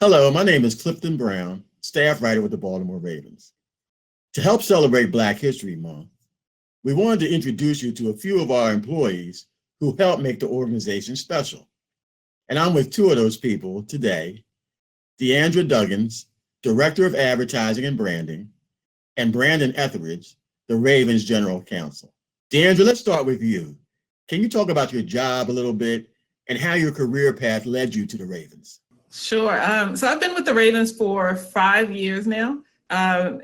Hello, my name is Clifton Brown, staff writer with the Baltimore Ravens. To help celebrate Black History Month, we wanted to introduce you to a few of our employees who help make the organization special. And I'm with two of those people today, Deandra Duggans, Director of Advertising and Branding, and Brandon Etheridge, the Ravens General Counsel. Deandra, let's start with you. Can you talk about your job a little bit and how your career path led you to the Ravens? Sure. So I've been with the Ravens for 5 years now.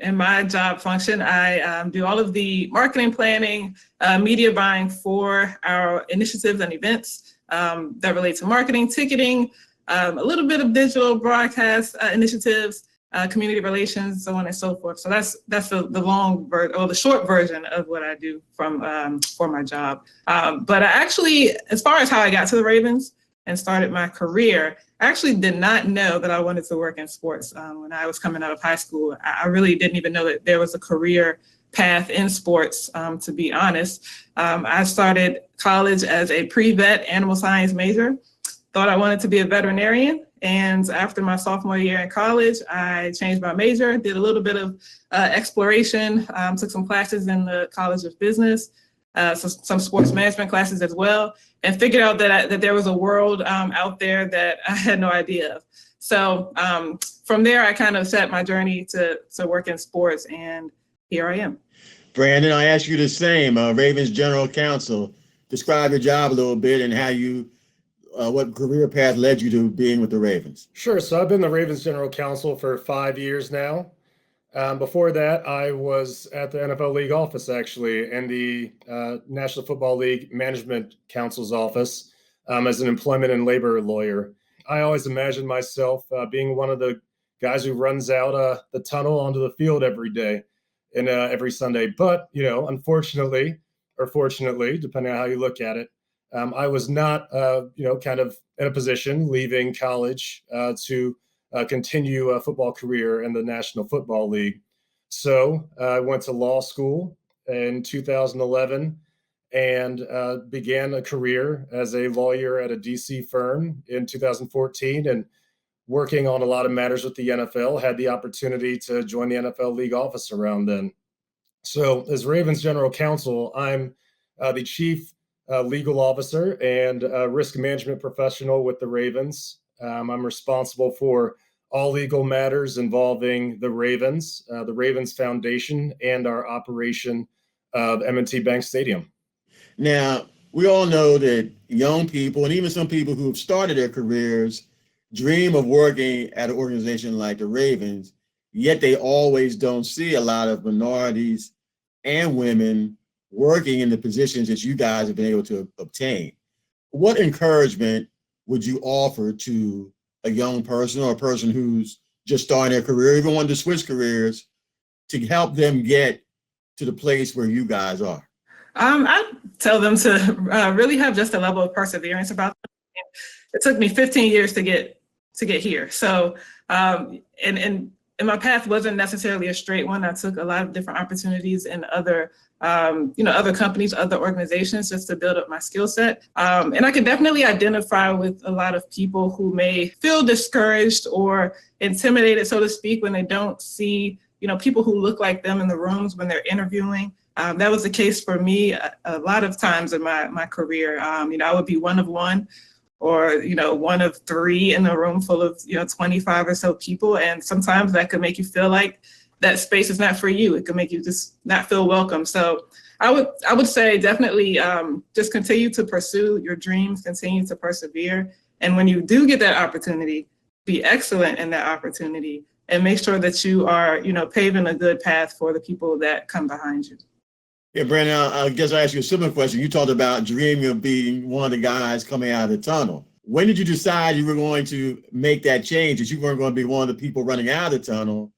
In my job function, I do all of the marketing planning, media buying for our initiatives and events that relate to marketing, ticketing, a little bit of digital broadcast initiatives, community relations, so on and so forth. So that's the long or the short version of what I do for my job. But I actually, as far as how I got to the Ravens and started my career, I actually did not know that I wanted to work in sports. When I was coming out of high school, I really didn't even know that there was a career path in sports, to be honest. I started college as a pre-vet animal science major, thought I wanted to be a veterinarian. And after my sophomore year in college, I changed my major, did a little bit of exploration, took some classes in the College of Business, some sports management classes as well, and figured out that there was a world out there that I had no idea of. So from there, I kind of set my journey to work in sports, and here I am. Brandon, I ask you the same. Ravens General Counsel, describe your job a little bit and how what career path led you to being with the Ravens. Sure. So I've been the Ravens General Counsel for 5 years now. Before that, I was at the NFL League office, actually, in the National Football League Management Council's office as an employment and labor lawyer. I always imagined myself being one of the guys who runs out the tunnel onto the field every day and every Sunday. But, unfortunately, or fortunately, depending on how you look at it, I was not, kind of in a position leaving college to continue a football career in the National Football League. So I went to law school in 2011 and began a career as a lawyer at a DC firm in 2014, and working on a lot of matters with the NFL, had the opportunity to join the NFL League office around then. So as Ravens General Counsel, I'm the chief legal officer and risk management professional with the Ravens. I'm responsible for all legal matters involving the Ravens Foundation, and our operation of M&T Bank Stadium. Now, we all know that young people and even some people who have started their careers dream of working at an organization like the Ravens, yet they always don't see a lot of minorities and women working in the positions that you guys have been able to obtain. What encouragement would you offer to a young person or a person who's just starting their career, even wanting to switch careers, to help them get to the place where you guys are? I tell them to really have just a level of perseverance about them. It took me 15 years to get here. So, and my path wasn't necessarily a straight one. I took a lot of different opportunities in other companies, other organizations, just to build up my skill set. And I can definitely identify with a lot of people who may feel discouraged or intimidated, so to speak, when they don't see, people who look like them in the rooms when they're interviewing. That was the case for me a lot of times in my career. I would be one of one, or one of three in a room full of 25 or so people, and sometimes that could make you feel like that space is not for you. It could make you just not feel welcome. So I would say definitely just continue to pursue your dreams, continue to persevere, and when you do get that opportunity, be excellent in that opportunity, and make sure that you are paving a good path for the people that come behind you. Yeah, Brandon, I guess I asked you a similar question. You talked about dreaming of being one of the guys coming out of the tunnel. When did you decide you were going to make that change, that you weren't going to be one of the people running out of the tunnel,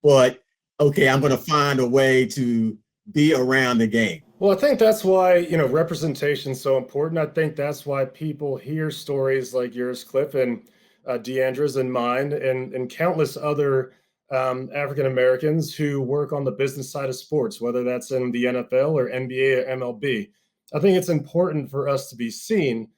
but, okay, I'm going to find a way to be around the game? Well, I think that's why, representation is so important. I think that's why people hear stories like yours, Cliff, and Deandra's and mine, and countless other African Americans who work on the business side of sports, whether that's in the NFL or NBA or MLB. I think it's important for us to be seen,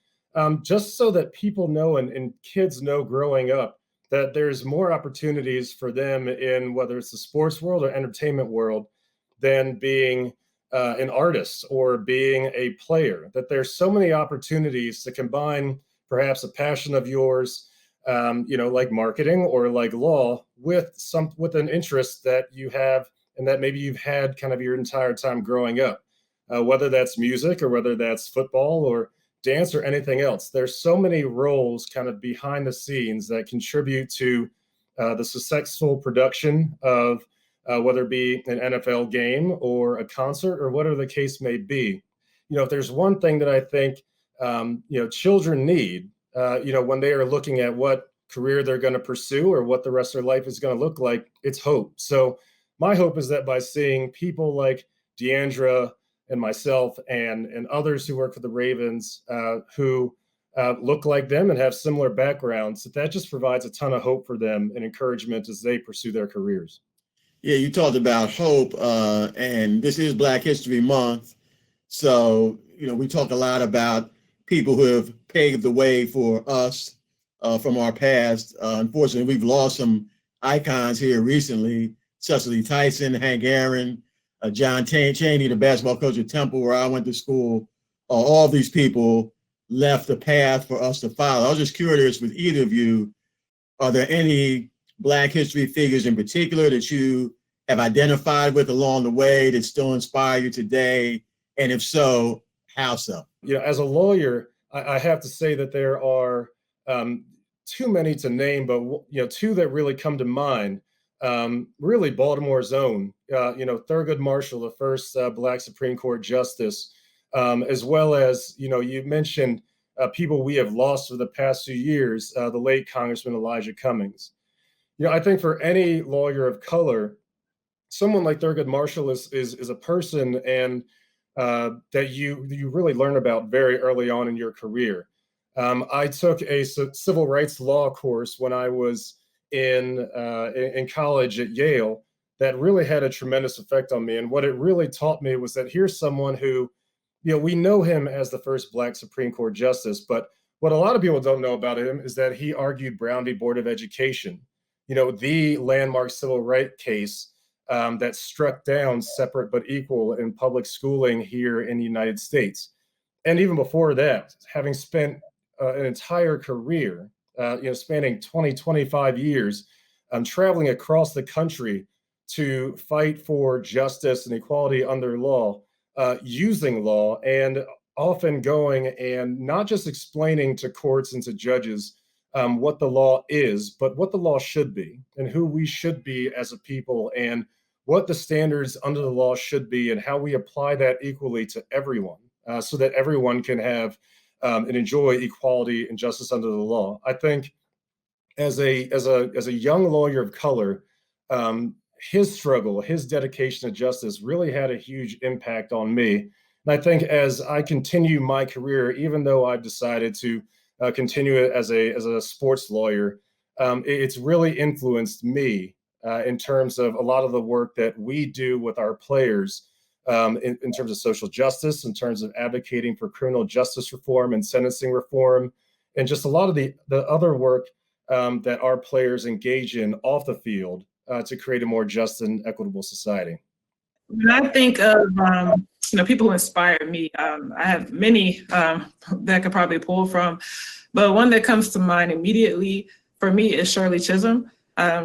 just so that people know and kids know growing up that there's more opportunities for them in whether it's the sports world or entertainment world than being an artist or being a player, that there's so many opportunities to combine perhaps a passion of yours, like marketing or like law with an interest that you have and that maybe you've had kind of your entire time growing up, whether that's music or whether that's football or dance or anything else. There's so many roles kind of behind the scenes that contribute to the successful production of whether it be an NFL game or a concert or whatever the case may be. If there's one thing that I think children need, when they are looking at what career they're going to pursue or what the rest of their life is going to look like, it's hope. So my hope is that by seeing people like Deandra and myself and others who work for the Ravens who look like them and have similar backgrounds, that just provides a ton of hope for them and encouragement as they pursue their careers. Yeah, you talked about hope, and this is Black History Month. So, we talk a lot about people who have paved the way for us from our past. Unfortunately, we've lost some icons here recently, Cecily Tyson, Hank Aaron, John Chaney, the basketball coach at Temple, where I went to school. All these people left a path for us to follow. I was just curious with either of you, are there any Black history figures in particular that you have identified with along the way that still inspire you today? And if so, how so? As a lawyer, I have to say that there are too many to name, but two that really come to mind. Really, Baltimore's own, Thurgood Marshall, the first Black Supreme Court justice, as well as you mentioned people we have lost over the past few years, the late Congressman Elijah Cummings. I think for any lawyer of color, someone like Thurgood Marshall is a person and that you really learn about very early on in your career. I took a civil rights law course when I was in college at Yale that really had a tremendous effect on me. And what it really taught me was that here's someone who, we know him as the first Black Supreme Court justice, but what a lot of people don't know about him is that he argued Brown v. Board of Education, the landmark civil rights case that struck down separate but equal in public schooling here in the United States. And even before that, having spent an entire career, spanning 25 years, traveling across the country to fight for justice and equality under law, using law, and often going and not just explaining to courts and to judges what the law is, but what the law should be and who we should be as a people and what the standards under the law should be and how we apply that equally to everyone so that everyone can have and enjoy equality and justice under the law. I think as a young lawyer of color, his struggle, his dedication to justice really had a huge impact on me. And I think as I continue my career, even though I've decided to continue it as a sports lawyer, it's really influenced me in terms of a lot of the work that we do with our players in terms of social justice, in terms of advocating for criminal justice reform and sentencing reform, and just a lot of the other work that our players engage in off the field to create a more just and equitable society. When I think of people who inspire me, I have many that I could probably pull from, but one that comes to mind immediately for me is Shirley Chisholm.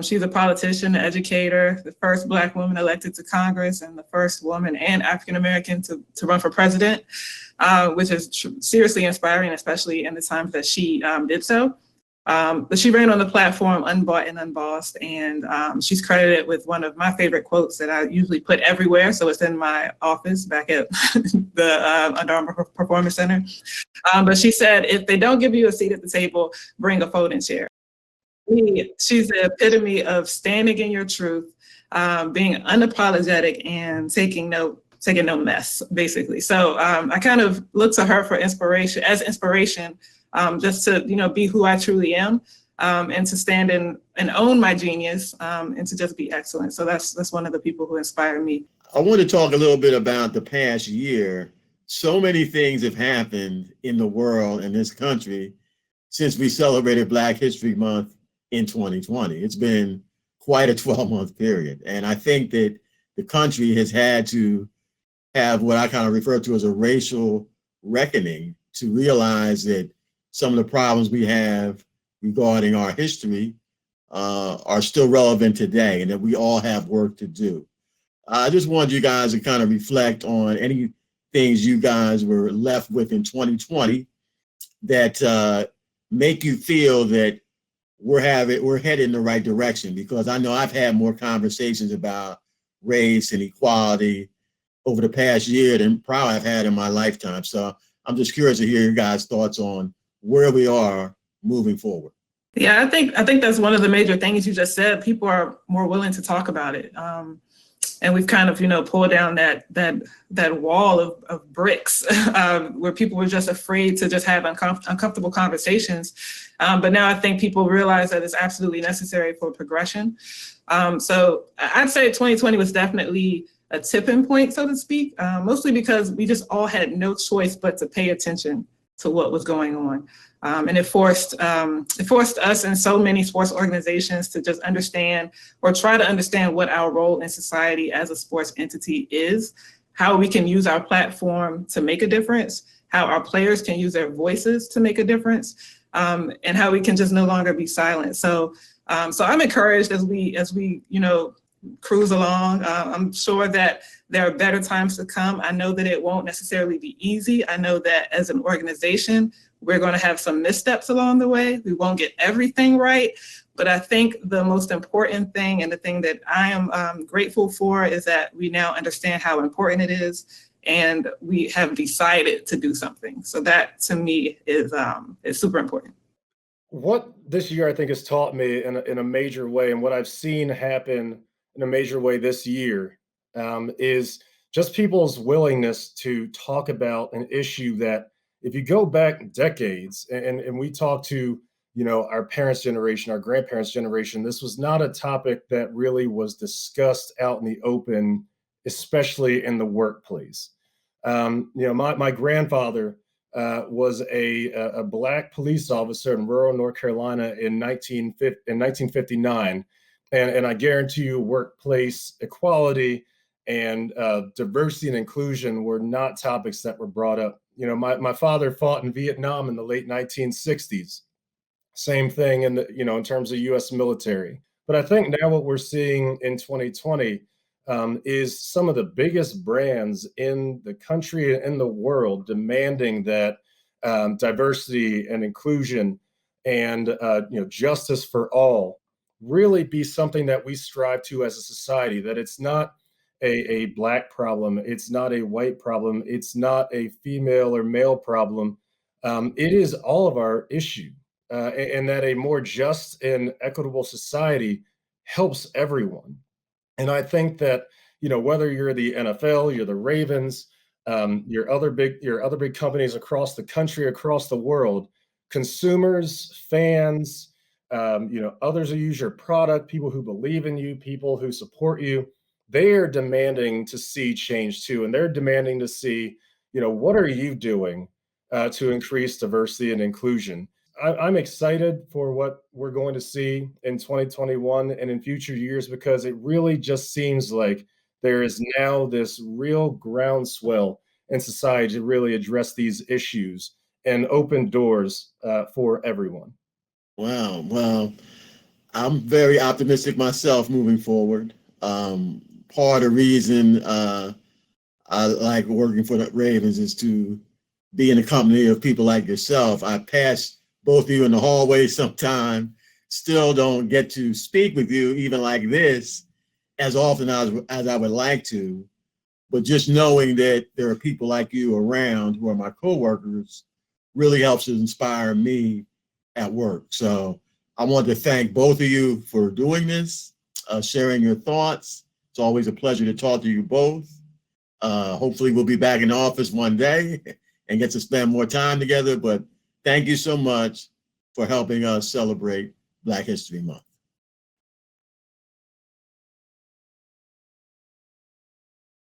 She's a politician, an educator, the first Black woman elected to Congress, and the first woman and African American to run for president, which is seriously inspiring, especially in the times that she did so. But she ran on the platform Unbought and Unbossed, and she's credited with one of my favorite quotes that I usually put everywhere. So it's in my office back at the Under Armour Performance Center. But she said, if they don't give you a seat at the table, bring a folding chair. She's the epitome of standing in your truth, being unapologetic, and taking no mess, basically. So I kind of look to her for inspiration, just to be who I truly am, and to stand in and own my genius, and to just be excellent. So that's one of the people who inspire me. I want to talk a little bit about the past year. So many things have happened in the world, in this country, since we celebrated Black History Month in 2020. It's been quite a 12-month period. And I think that the country has had to have what I kind of refer to as a racial reckoning to realize that some of the problems we have regarding our history are still relevant today and that we all have work to do. I just wanted you guys to kind of reflect on any things you guys were left with in 2020 that make you feel that we're headed in the right direction, because I know I've had more conversations about race and equality over the past year than probably I've had in my lifetime. So I'm just curious to hear your guys' thoughts on where we are moving forward. Yeah, I think that's one of the major things you just said. People are more willing to talk about it. And we've kind of, pulled down that wall of bricks where people were just afraid to just have uncomfortable conversations. But now I think people realize that it's absolutely necessary for progression. So I'd say 2020 was definitely a tipping point, so to speak, mostly because we just all had no choice but to pay attention to what was going on. And it forced us and so many sports organizations to just understand or try to understand what our role in society as a sports entity is, how we can use our platform to make a difference, how our players can use their voices to make a difference, and how we can just no longer be silent. So I'm encouraged as we cruise along. I'm sure that there are better times to come. I know that it won't necessarily be easy. I know that as an organization, we're going to have some missteps along the way. We won't get everything right. But I think the most important thing and the thing that I am grateful for is that we now understand how important it is, and we have decided to do something. So that to me is super important. What this year I think has taught me in a major way, and what I've seen happen in a major way this year, is just people's willingness to talk about an issue that, if you go back decades and we talk to our parents' generation, our grandparents' generation, this was not a topic that really was discussed out in the open, especially in the workplace. My grandfather was a Black police officer in rural North Carolina in 1959. And I guarantee you, workplace equality and diversity and inclusion were not topics that were brought up. My father fought in Vietnam in the late 1960s. Same thing in terms of U.S. military. But I think now what we're seeing in 2020 is some of the biggest brands in the country and in the world demanding that diversity and inclusion and justice for all really be something that we strive to as a society, that it's not a Black problem, it's not a white problem, it's not a female or male problem. It is all of our issue, and that a more just and equitable society helps everyone. And I think that whether you're the NFL, you're the Ravens, your other big companies across the country, across the world, consumers, fans, others who use your product, people who believe in you, people who support you, they are demanding to see change too. And they're demanding to see, what are you doing to increase diversity and inclusion? I'm excited for what we're going to see in 2021 and in future years, because it really just seems like there is now this real groundswell in society to really address these issues and open doors for everyone. Wow. Well, I'm very optimistic myself moving forward. Part of the reason I like working for the Ravens is to be in the company of people like yourself. I pass both of you in the hallway sometime, still don't get to speak with you even like this as often as I would like to. But just knowing that there are people like you around who are my coworkers really helps to inspire me at work. So I want to thank both of you for doing this, sharing your thoughts. It's always a pleasure to talk to you both. Hopefully we'll be back in the office one day and get to spend more time together. But thank you so much for helping us celebrate Black History Month.